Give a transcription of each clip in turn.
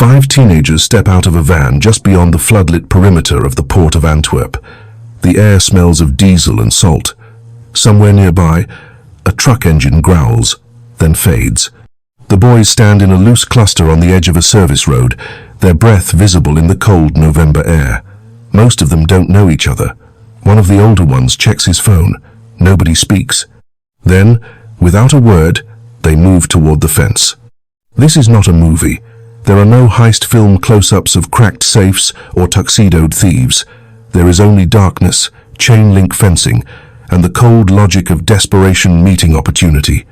5 teenagers step out of a van just beyond the floodlit perimeter of the Port of Antwerp. The air smells of diesel and salt. Somewhere nearby, a truck engine growls, then fades. The boys stand in a loose cluster on the edge of a service road, their breath visible in the cold November air. Most of them don't know each other. One of the older ones checks his phone. Nobody speaks. Then, without a word, they move toward the fence. This is not a movie. There are no heist film close-ups of cracked safes or tuxedoed thieves. There is only darkness, chain-link fencing, and the cold logic of desperation meeting opportunity.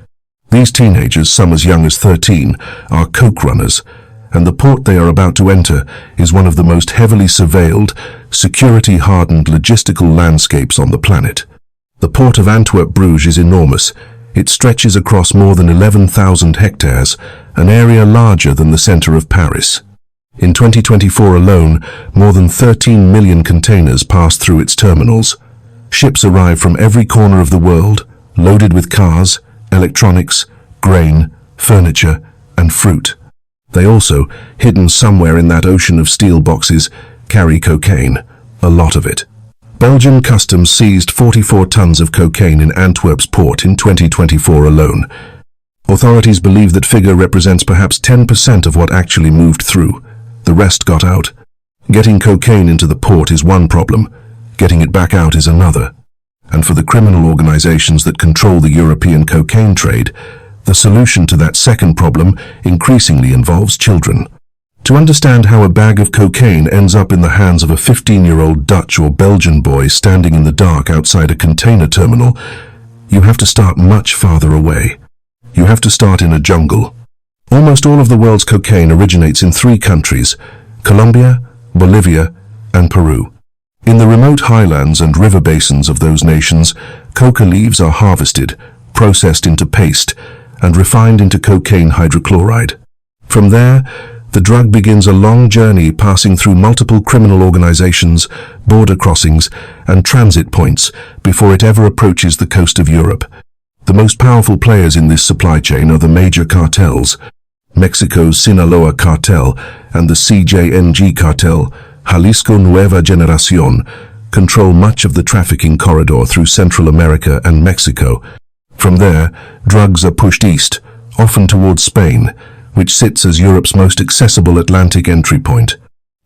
These teenagers, some as young as 13, are coke runners, and the port they are about to enter is one of the most heavily surveilled, security-hardened logistical landscapes on the planet. The Port of Antwerp-Bruges is enormous. It stretches across more than 11,000 hectares, an area larger than the center of Paris. In 2024 alone, more than 13 million containers passed through its terminals. Ships arrive from every corner of the world, loaded with cars, electronics, grain, furniture, and fruit. They also, hidden somewhere in that ocean of steel boxes, carry cocaine, a lot of it. Belgian customs seized 44 tons of cocaine in Antwerp's port in 2024 alone. Authorities believe that figure represents perhaps 10% of what actually moved through. The rest got out. Getting cocaine into the port is one problem. Getting it back out is another. And for the criminal organizations that control the European cocaine trade, the solution to that second problem increasingly involves children. To understand how a bag of cocaine ends up in the hands of a 15-year-old Dutch or Belgian boy standing in the dark outside a container terminal, you have to start much farther away. You have to start in a jungle. Almost all of the world's cocaine originates in 3 countries: Colombia, Bolivia, and Peru. In the remote highlands and river basins of those nations, coca leaves are harvested, processed into paste, and refined into cocaine hydrochloride. From there, the drug begins a long journey passing through multiple criminal organizations, border crossings, and transit points before it ever approaches the coast of Europe. The most powerful players in this supply chain are the major cartels: Mexico's Sinaloa cartel and the CJNG cartel, Jalisco Nueva Generación, control much of the trafficking corridor through Central America and Mexico. From there, drugs are pushed east, often towards Spain, which sits as Europe's most accessible Atlantic entry point.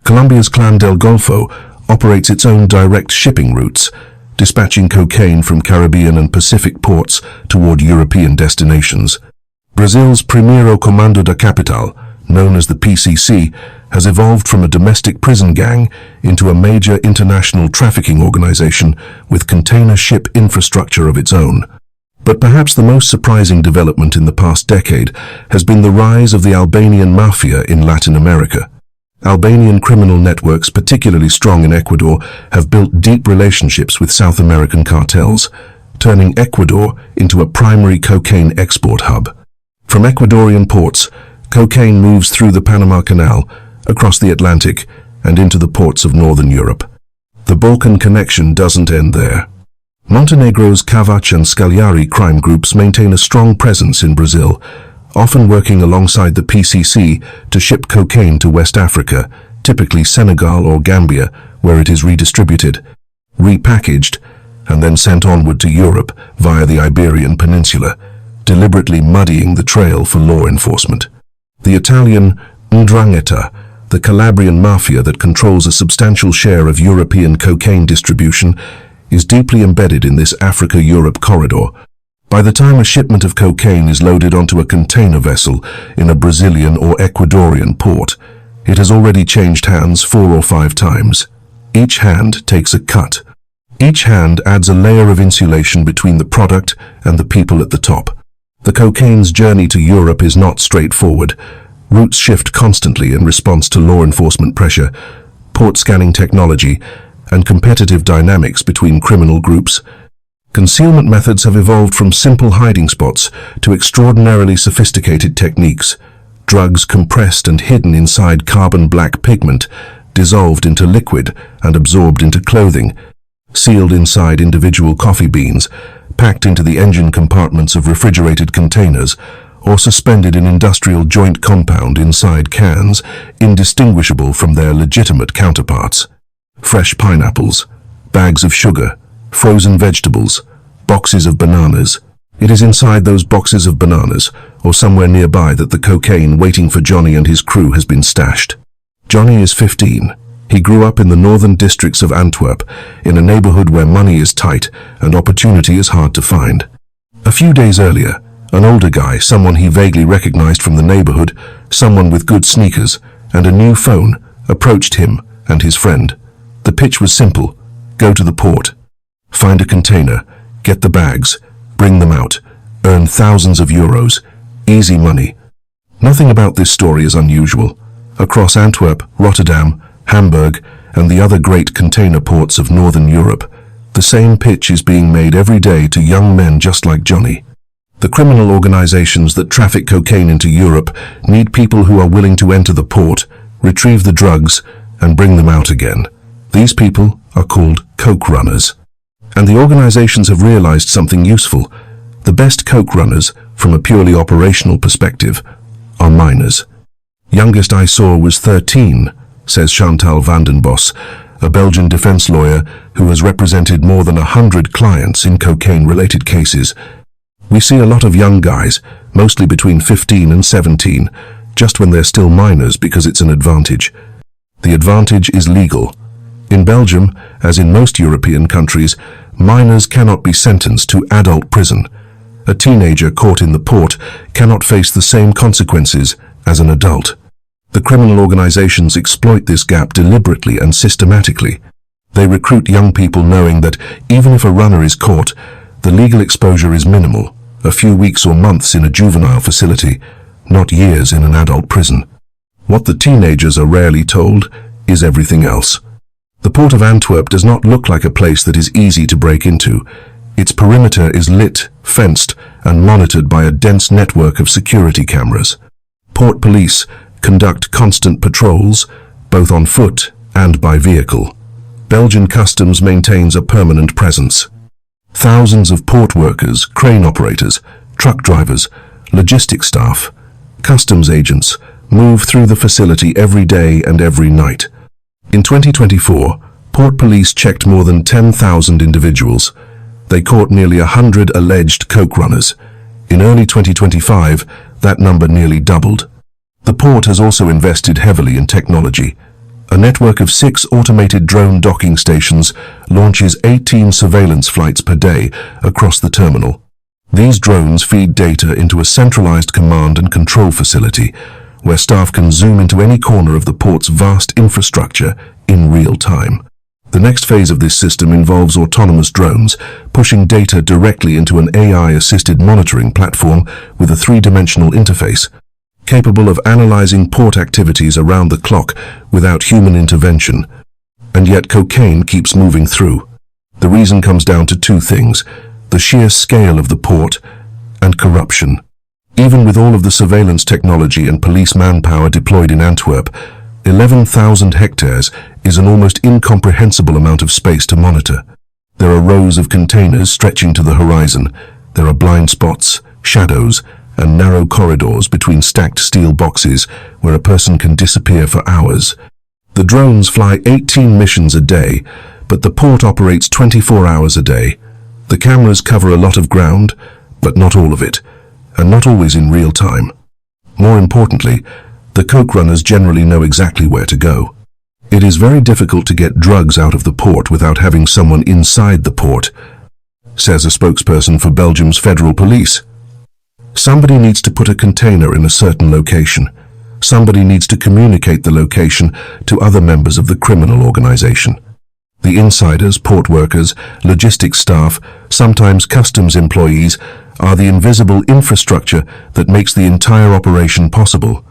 Colombia's Clan del Golfo operates its own direct shipping routes, dispatching cocaine from Caribbean and Pacific ports toward European destinations. Brazil's Primeiro Comando da Capital, known as the PCC, has evolved from a domestic prison gang into a major international trafficking organization with container ship infrastructure of its own. But perhaps the most surprising development in the past decade has been the rise of the Albanian mafia in Latin America. Albanian criminal networks, particularly strong in Ecuador, have built deep relationships with South American cartels, turning Ecuador into a primary cocaine export hub. From Ecuadorian ports, cocaine moves through the Panama Canal, across the Atlantic, and into the ports of northern Europe. The Balkan connection doesn't end there. Montenegro's Cavac and Scagliari crime groups maintain a strong presence in Brazil, often working alongside the PCC to ship cocaine to West Africa, typically Senegal or Gambia, where it is redistributed, repackaged, and then sent onward to Europe via the Iberian Peninsula, deliberately muddying the trail for law enforcement. The Italian 'Ndrangheta, the Calabrian mafia that controls a substantial share of European cocaine distribution, is deeply embedded in this Africa-Europe corridor. By the time a shipment of cocaine is loaded onto a container vessel in a Brazilian or Ecuadorian port, it has already changed hands 4 or 5 times. Each hand takes a cut. Each hand adds a layer of insulation between the product and the people at the top. The cocaine's journey to Europe is not straightforward. Routes shift constantly in response to law enforcement pressure, port scanning technology, and competitive dynamics between criminal groups. Concealment methods have evolved from simple hiding spots to extraordinarily sophisticated techniques. Drugs compressed and hidden inside carbon black pigment, dissolved into liquid and absorbed into clothing, sealed inside individual coffee beans, packed into the engine compartments of refrigerated containers, or suspended in industrial joint compound inside cans, indistinguishable from their legitimate counterparts. Fresh pineapples, bags of sugar, frozen vegetables, boxes of bananas. It is inside those boxes of bananas, or somewhere nearby, that the cocaine waiting for Johnny and his crew has been stashed. Johnny is 15. He grew up in the northern districts of Antwerp, in a neighborhood where money is tight and opportunity is hard to find. A few days earlier, an older guy, someone he vaguely recognized from the neighborhood, someone with good sneakers and a new phone, approached him and his friend. The pitch was simple: go to the port, find a container, get the bags, bring them out, earn thousands of euros, easy money. Nothing about this story is unusual. Across Antwerp, Rotterdam, Hamburg, and the other great container ports of Northern Europe, the same pitch is being made every day to young men just like Johnny. The criminal organizations that traffic cocaine into Europe need people who are willing to enter the port, retrieve the drugs, and bring them out again. These people are called coke runners. And the organizations have realized something useful. The best coke runners, from a purely operational perspective, are minors. Youngest I saw was 13, says Chantal Vandenbos, a Belgian defense lawyer who has represented more than 100 clients in cocaine-related cases. We see a lot of young guys, mostly between 15 and 17, just when they're still minors because it's an advantage. The advantage is legal. In Belgium, as in most European countries, minors cannot be sentenced to adult prison. A teenager caught in the port cannot face the same consequences as an adult. The criminal organizations exploit this gap deliberately and systematically. They recruit young people knowing that even if a runner is caught, the legal exposure is minimal, a few weeks or months in a juvenile facility, not years in an adult prison. What the teenagers are rarely told is everything else. The Port of Antwerp does not look like a place that is easy to break into. Its perimeter is lit, fenced, and monitored by a dense network of security cameras. Port police conduct constant patrols, both on foot and by vehicle. Belgian customs maintains a permanent presence. Thousands of port workers, crane operators, truck drivers, logistics staff, customs agents move through the facility every day and every night. In 2024, port police checked more than 10,000 individuals. They caught nearly 100 alleged coke runners. In early 2025, that number nearly doubled. The port has also invested heavily in technology. A network of 6 automated drone docking stations launches 18 surveillance flights per day across the terminal. These drones feed data into a centralized command and control facility, where staff can zoom into any corner of the port's vast infrastructure in real time. The next phase of this system involves autonomous drones, pushing data directly into an AI-assisted monitoring platform with a 3-dimensional interface, capable of analyzing port activities around the clock without human intervention. And yet cocaine keeps moving through. The reason comes down to 2 things: the sheer scale of the port and corruption. Even with all of the surveillance technology and police manpower deployed in Antwerp, 11,000 hectares is an almost incomprehensible amount of space to monitor. There are rows of containers stretching to the horizon. There are blind spots, shadows, and narrow corridors between stacked steel boxes where a person can disappear for hours. The drones fly 18 missions a day, but the port operates 24 hours a day. The cameras cover a lot of ground, but not all of it, and not always in real time. More importantly, the coke runners generally know exactly where to go. It is very difficult to get drugs out of the port without having someone inside the port, says a spokesperson for Belgium's federal police. Somebody needs to put a container in a certain location. Somebody needs to communicate the location to other members of the criminal organization. The insiders, port workers, logistics staff, sometimes customs employees, are the invisible infrastructure that makes the entire operation possible.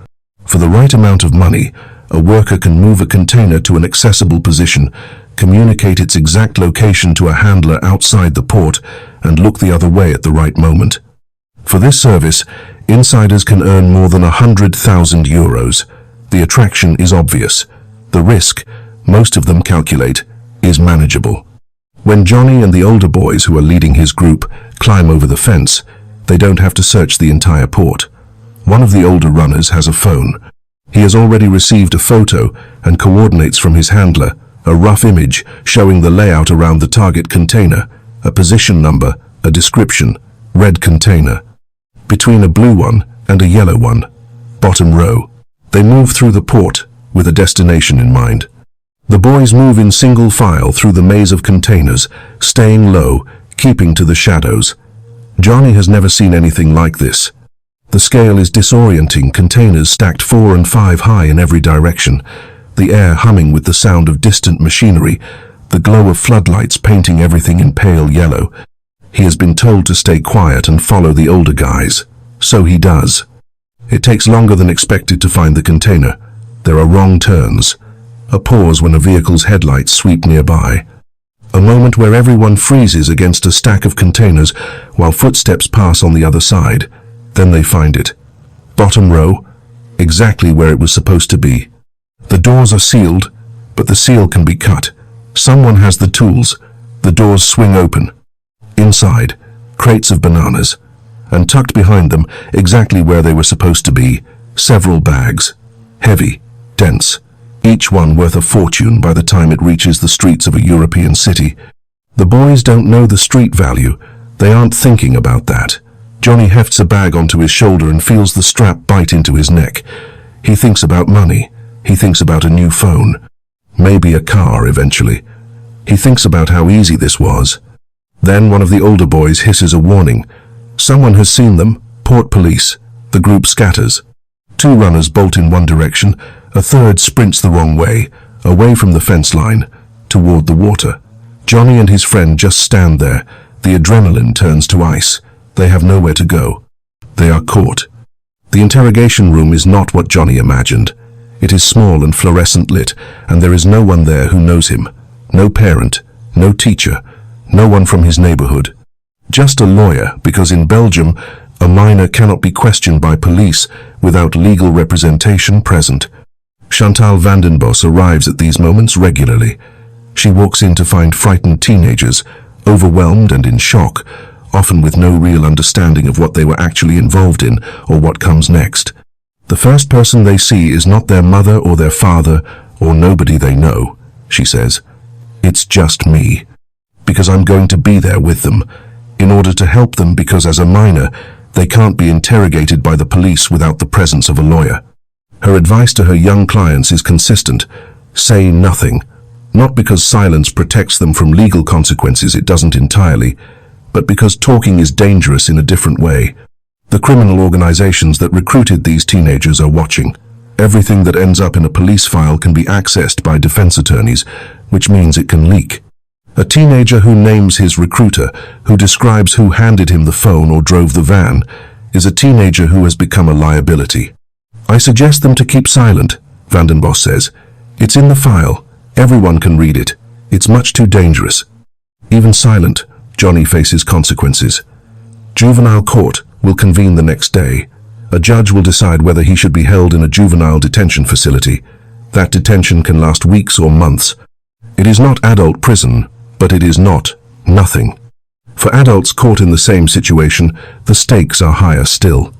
For the right amount of money, a worker can move a container to an accessible position, communicate its exact location to a handler outside the port, and look the other way at the right moment. For this service, insiders can earn more than 100,000 euros. The attraction is obvious. The risk, most of them calculate, is manageable. When Johnny and the older boys who are leading his group climb over the fence, they don't have to search the entire port. One of the older runners has a phone. He has already received a photo and coordinates from his handler, a rough image showing the layout around the target container, a position number, a description, red container, between a blue one and a yellow one, bottom row. They move through the port with a destination in mind. The boys move in single file through the maze of containers, staying low, keeping to the shadows. Johnny has never seen anything like this. The scale is disorienting, containers stacked 4 and 5 high in every direction, the air humming with the sound of distant machinery, the glow of floodlights painting everything in pale yellow. He has been told to stay quiet and follow the older guys. So he does. It takes longer than expected to find the container. There are wrong turns. A pause when a vehicle's headlights sweep nearby. A moment where everyone freezes against a stack of containers while footsteps pass on the other side. Then they find it. Bottom row, exactly where it was supposed to be. The doors are sealed, but the seal can be cut. Someone has the tools. The doors swing open. Inside, crates of bananas. And tucked behind them, exactly where they were supposed to be, several bags. Heavy, dense, each one worth a fortune by the time it reaches the streets of a European city. The boys don't know the street value. They aren't thinking about that. Johnny hefts a bag onto his shoulder and feels the strap bite into his neck. He thinks about money. He thinks about a new phone. Maybe a car eventually. He thinks about how easy this was. Then one of the older boys hisses a warning. Someone has seen them. Port police. The group scatters. 2 runners bolt in one direction. A third sprints the wrong way, away from the fence line, toward the water. Johnny and his friend just stand there. The adrenaline turns to ice. They have nowhere to go. They are caught. The interrogation room is not what Johnny imagined. It is small and fluorescent lit, and there is no one there who knows him. No parent, no teacher, no one from his neighborhood. Just a lawyer, because in Belgium, a minor cannot be questioned by police without legal representation present. Chantal Vandenbos arrives at these moments regularly. She walks in to find frightened teenagers, overwhelmed and in shock, often with no real understanding of what they were actually involved in or what comes next. The first person they see is not their mother or their father or nobody they know, she says. It's just me. Because I'm going to be there with them, in order to help them, because as a minor, they can't be interrogated by the police without the presence of a lawyer. Her advice to her young clients is consistent. Say nothing. Not because silence protects them from legal consequences, it doesn't entirely, but because talking is dangerous in a different way. The criminal organizations that recruited these teenagers are watching. Everything that ends up in a police file can be accessed by defense attorneys, which means it can leak. A teenager who names his recruiter, who describes who handed him the phone or drove the van, is a teenager who has become a liability. I suggest them to keep silent, Vandenbos says. It's in the file. Everyone can read it. It's much too dangerous. Even silent, Johnny faces consequences. Juvenile court will convene the next day. A judge will decide whether he should be held in a juvenile detention facility. That detention can last weeks or months. It is not adult prison, but it is not nothing. For adults caught in the same situation, the stakes are higher still.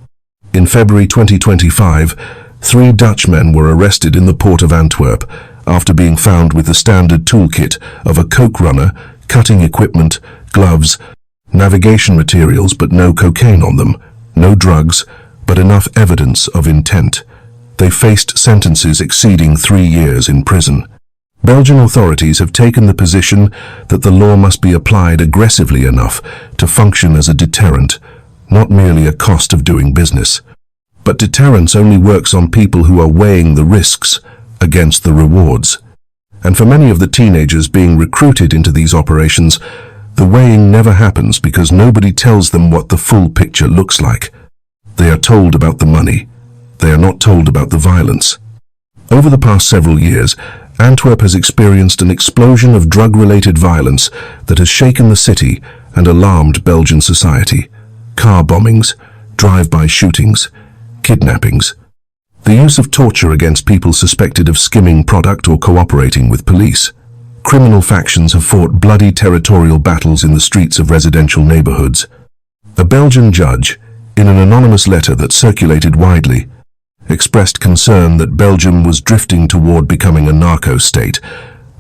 In February 2025, 3 Dutchmen were arrested in the Port of Antwerp after being found with the standard toolkit of a coke runner, cutting equipment, gloves, navigation materials but no cocaine on them, no drugs, but enough evidence of intent. They faced sentences exceeding 3 years in prison. Belgian authorities have taken the position that the law must be applied aggressively enough to function as a deterrent, not merely a cost of doing business. But deterrence only works on people who are weighing the risks against the rewards. And for many of the teenagers being recruited into these operations, the weighing never happens because nobody tells them what the full picture looks like. They are told about the money. They are not told about the violence. Over the past several years, Antwerp has experienced an explosion of drug-related violence that has shaken the city and alarmed Belgian society. Car bombings, drive-by shootings, kidnappings. The use of torture against people suspected of skimming product or cooperating with police. Criminal factions have fought bloody territorial battles in the streets of residential neighborhoods. A Belgian judge, in an anonymous letter that circulated widely, expressed concern that Belgium was drifting toward becoming a narco-state,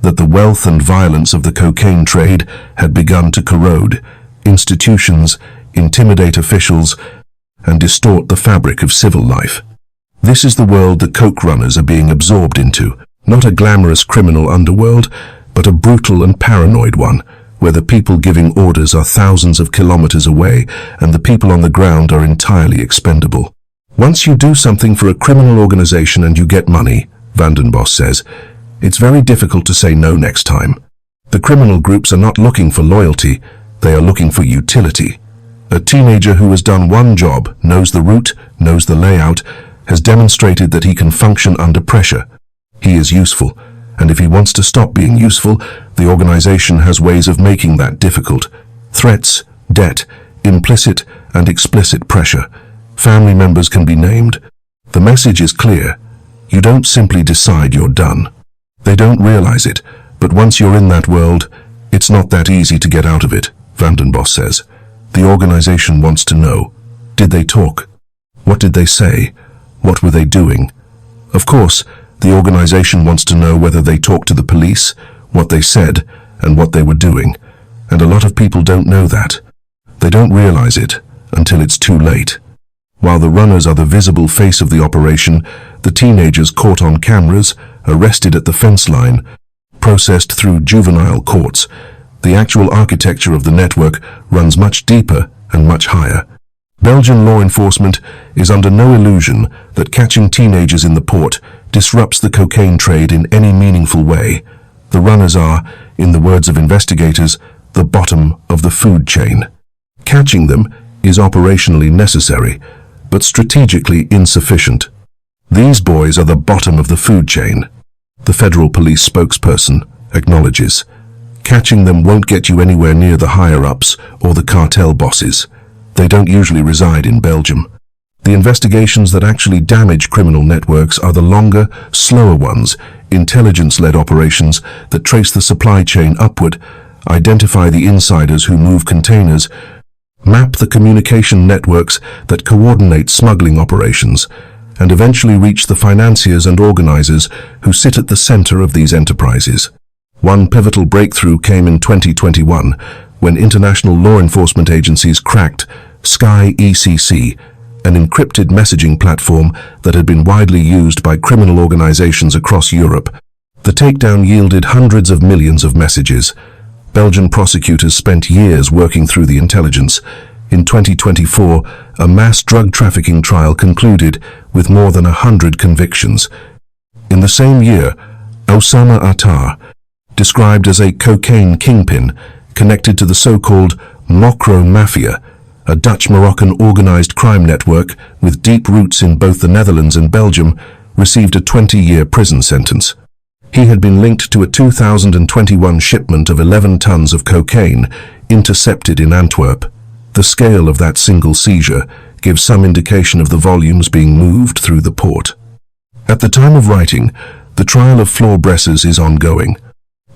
that the wealth and violence of the cocaine trade had begun to corrode institutions, intimidate officials, and distort the fabric of civil life. This is the world the coke runners are being absorbed into, not a glamorous criminal underworld, but a brutal and paranoid one, where the people giving orders are thousands of kilometers away and the people on the ground are entirely expendable. Once you do something for a criminal organization and you get money, Vandenbos says, it's very difficult to say no next time. The criminal groups are not looking for loyalty, they are looking for utility. A teenager who has done one job, knows the route, knows the layout, has demonstrated that he can function under pressure. He is useful, and if he wants to stop being useful, the organization has ways of making that difficult. Threats, debt, implicit and explicit pressure. Family members can be named. The message is clear. You don't simply decide you're done. They don't realize it, but once you're in that world, it's not that easy to get out of it, Vandenbos says. The organization wants to know, did they talk? What did they say? What were they doing? Of course, the organization wants to know whether they talked to the police, what they said, and what they were doing. And a lot of people don't know that. They don't realize it until it's too late. While the runners are the visible face of the operation, the teenagers caught on cameras, arrested at the fence line, processed through juvenile courts. The actual architecture of the network runs much deeper and much higher. Belgian law enforcement is under no illusion that catching teenagers in the port disrupts the cocaine trade in any meaningful way. The runners are, in the words of investigators, the bottom of the food chain. Catching them is operationally necessary, but strategically insufficient. These boys are the bottom of the food chain, the federal police spokesperson acknowledges. Catching them won't get you anywhere near the higher-ups or the cartel bosses. They don't usually reside in Belgium. The investigations that actually damage criminal networks are the longer, slower ones, intelligence-led operations that trace the supply chain upward, identify the insiders who move containers, map the communication networks that coordinate smuggling operations, and eventually reach the financiers and organizers who sit at the center of these enterprises. One pivotal breakthrough came in 2021 when international law enforcement agencies cracked Sky ECC, an encrypted messaging platform that had been widely used by criminal organizations across Europe. The takedown yielded hundreds of millions of messages. Belgian prosecutors spent years working through the intelligence. In 2024, a mass drug trafficking trial concluded with more than 100 convictions. In the same year, Osama Attar, described as a cocaine kingpin connected to the so-called Mokro Mafia, a Dutch-Moroccan organized crime network with deep roots in both the Netherlands and Belgium, received a 20-year prison sentence. He had been linked to a 2021 shipment of 11 tons of cocaine intercepted in Antwerp. The scale of that single seizure gives some indication of the volumes being moved through the port. At the time of writing, the trial of Floor Bressers is ongoing.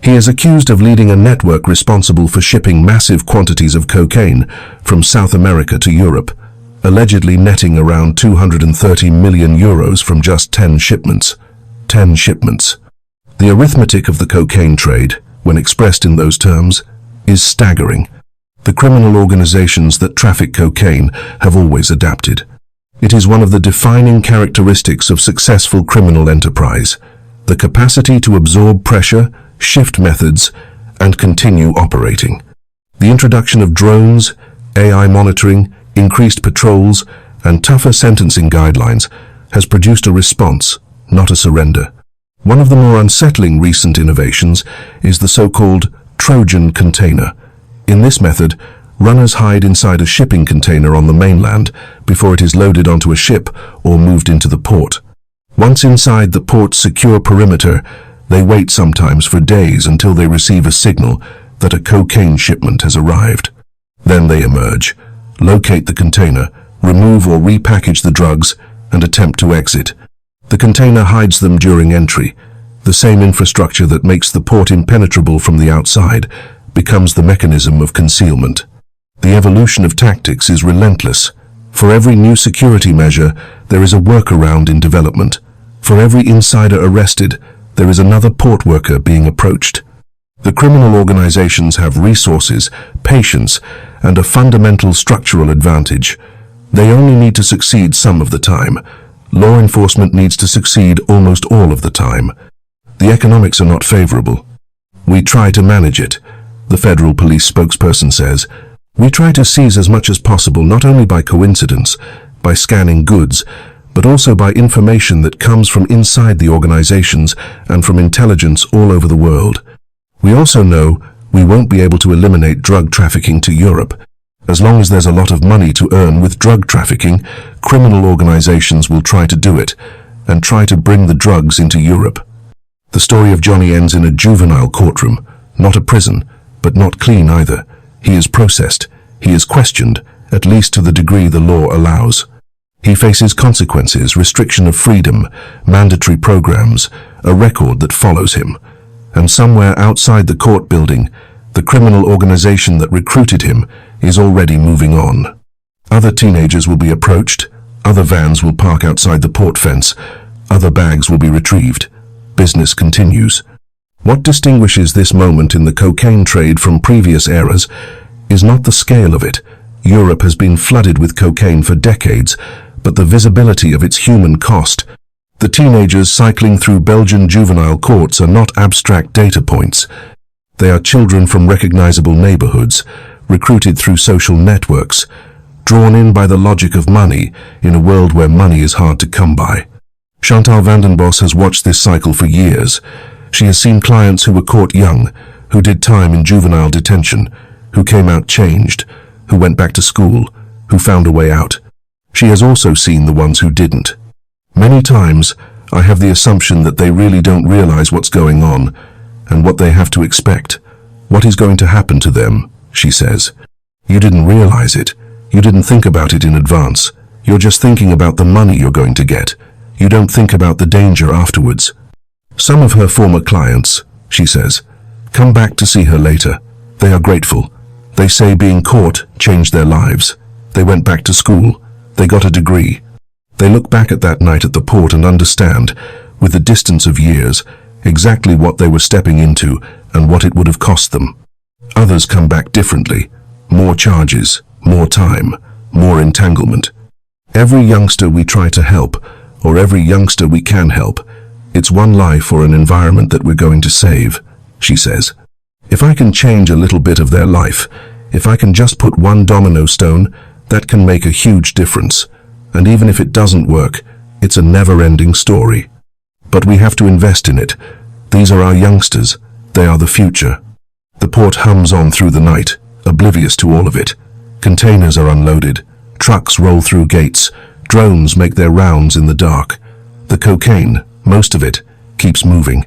He is accused of leading a network responsible for shipping massive quantities of cocaine from South America to Europe, allegedly netting around 230 million euros from just 10 shipments. 10 shipments. The arithmetic of the cocaine trade, when expressed in those terms, is staggering. The criminal organizations that traffic cocaine have always adapted. It is one of the defining characteristics of successful criminal enterprise, the capacity to absorb pressure, shift methods, and continue operating. The introduction of drones, AI monitoring, increased patrols, and tougher sentencing guidelines has produced a response, not a surrender. One of the more unsettling recent innovations is the so-called Trojan container. In this method, runners hide inside a shipping container on the mainland before it is loaded onto a ship or moved into the port. Once inside the port's secure perimeter, they wait sometimes for days until they receive a signal that a cocaine shipment has arrived. Then they emerge, locate the container, remove or repackage the drugs, and attempt to exit. The container hides them during entry. The same infrastructure that makes the port impenetrable from the outside becomes the mechanism of concealment. The evolution of tactics is relentless. For every new security measure, there is a workaround in development. For every insider arrested, there is another port worker being approached. The criminal organizations have resources, patience, and a fundamental structural advantage. They only need to succeed some of the time. Law enforcement needs to succeed almost all of the time. The economics are not favorable. We try to manage it, the federal police spokesperson says. We try to seize as much as possible, not only by coincidence, by scanning goods, but also by information that comes from inside the organizations and from intelligence all over the world. We also know we won't be able to eliminate drug trafficking to Europe. As long as there's a lot of money to earn with drug trafficking, criminal organizations will try to do it and try to bring the drugs into Europe. The story of Johnny ends in a juvenile courtroom, not a prison, but not clean either. He is processed. He is questioned, at least to the degree the law allows. He faces consequences, restriction of freedom, mandatory programs, a record that follows him. And somewhere outside the court building, the criminal organization that recruited him is already moving on. Other teenagers will be approached, other vans will park outside the port fence, other bags will be retrieved. Business continues. What distinguishes this moment in the cocaine trade from previous eras is not the scale of it. Europe has been flooded with cocaine for decades, but the visibility of its human cost. The teenagers cycling through Belgian juvenile courts are not abstract data points. They are children from recognizable neighborhoods, recruited through social networks, drawn in by the logic of money in a world where money is hard to come by. Chantal Vandenbos has watched this cycle for years. She has seen clients who were caught young, who did time in juvenile detention, who came out changed, who went back to school, who found a way out. She has also seen the ones who didn't. Many times, I have the assumption that they really don't realize what's going on and what they have to expect. What is going to happen to them, she says. You didn't realize it. You didn't think about it in advance. You're just thinking about the money you're going to get. You don't think about the danger afterwards. Some of her former clients, she says, come back to see her later. They are grateful. They say being caught changed their lives. They went back to school. They got a degree. They look back at that night at the port and understand, with the distance of years, exactly what they were stepping into and what it would have cost them. Others come back differently. More charges, more time, more entanglement. Every youngster we try to help, or every youngster we can help, it's one life or an environment that we're going to save, she says. If I can change a little bit of their life, if I can just put one domino stone, that can make a huge difference. And even if it doesn't work, it's a never-ending story. But we have to invest in it. These are our youngsters. They are the future. The port hums on through the night, oblivious to all of it. Containers are unloaded. Trucks roll through gates. Drones make their rounds in the dark. The cocaine, most of it, keeps moving.